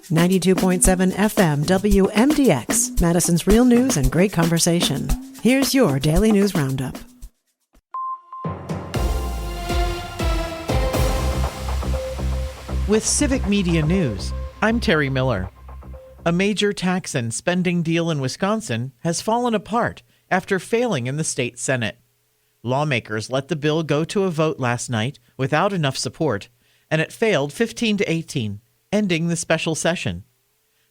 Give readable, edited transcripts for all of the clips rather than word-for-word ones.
92.7 FM WMDX, Madison's real news and great conversation. Here's your Daily News Roundup. With Civic Media News, I'm Terry Miller. A major tax and spending deal in Wisconsin has fallen apart after failing in the state Senate. Lawmakers let the bill go to a vote last night without enough support, and it failed 15-18, ending the special session.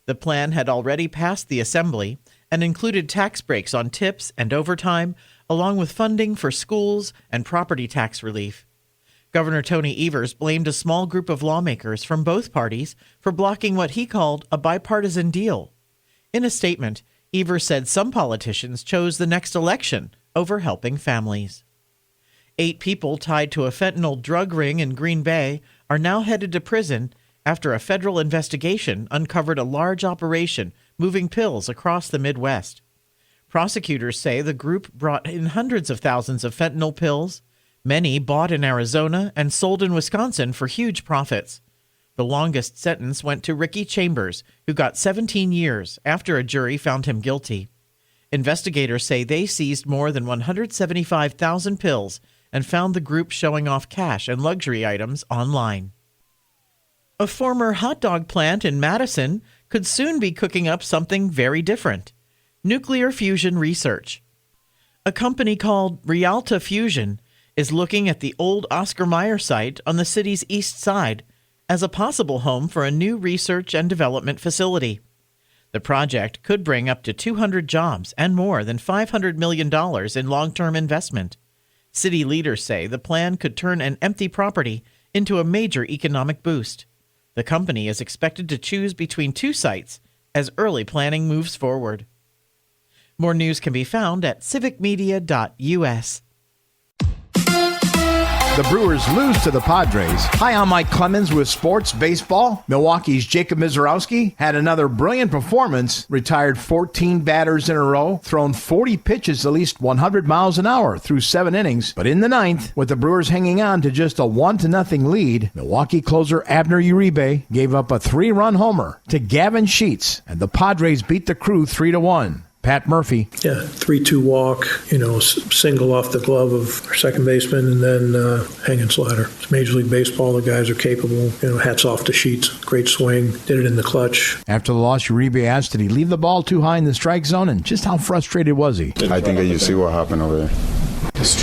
The plan had already passed the Assembly and included tax breaks on tips and overtime, along with funding for schools and property tax relief. Governor Tony Evers blamed a small group of lawmakers from both parties for blocking what he called a bipartisan deal. In a statement, Evers said some politicians chose the next election over helping families. 8 people tied to a fentanyl drug ring in Green Bay are now headed to prison after a federal investigation uncovered a large operation moving pills across the Midwest. Prosecutors say the group brought in hundreds of thousands of fentanyl pills, many bought in Arizona and sold in Wisconsin for huge profits. The longest sentence went to Ricky Chambers, who got 17 years after a jury found him guilty. Investigators say they seized more than 175,000 pills and found the group showing off cash and luxury items online. A former hot dog plant in Madison could soon be cooking up something very different: nuclear fusion research. A company called Rialta Fusion is looking at the old Oscar Mayer site on the city's east side as a possible home for a new research and development facility. The project could bring up to 200 jobs and more than $500 million in long-term investment. City leaders say the plan could turn an empty property into a major economic boost. The company is expected to choose between 2 sites as early planning moves forward. More news can be found at civicmedia.us. The Brewers lose to the Padres. Hi, I'm Mike Clemens with Sports Baseball. Milwaukee's Jacob Mizorowski had another brilliant performance, retired 14 batters in a row, thrown 40 pitches at least 100 miles an hour through 7 innings. But in the 9th, with the Brewers hanging on to just a 1-0 lead, Milwaukee closer Abner Uribe gave up a 3-run homer to Gavin Sheets, and the Padres beat the Crew 3-1. Pat Murphy. Yeah, 3-2 walk, single off the glove of our second baseman, and then hanging slider. It's Major League Baseball. The guys are capable. Hats off to Sheets. Great swing. Did it in the clutch. After the loss, Uribe asked, did he leave the ball too high in the strike zone, and just how frustrated was he? I think that you see what happened over there.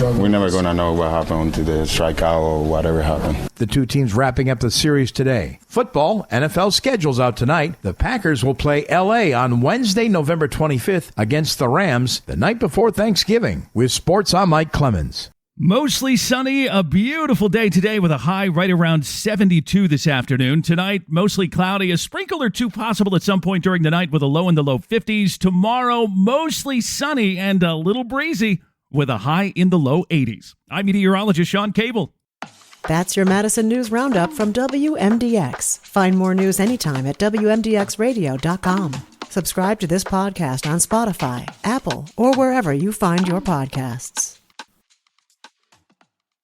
We're never going to know what happened to the strikeout or whatever happened. The 2 teams wrapping up the series today. Football, NFL schedules out tonight. The Packers will play L.A. on Wednesday, November 25th against the Rams the night before Thanksgiving. With sports, I'm Mike Clemens. Mostly sunny, a beautiful day today with a high right around 72 this afternoon. Tonight, mostly cloudy, a sprinkle or 2 possible at some point during the night with a low in the low 50s. Tomorrow, mostly sunny and a little breezy with a high in the low 80s. I'm meteorologist Sean Cable. That's your Madison News Roundup from WMDX. Find more news anytime at WMDXradio.com. Subscribe to this podcast on Spotify, Apple, or wherever you find your podcasts.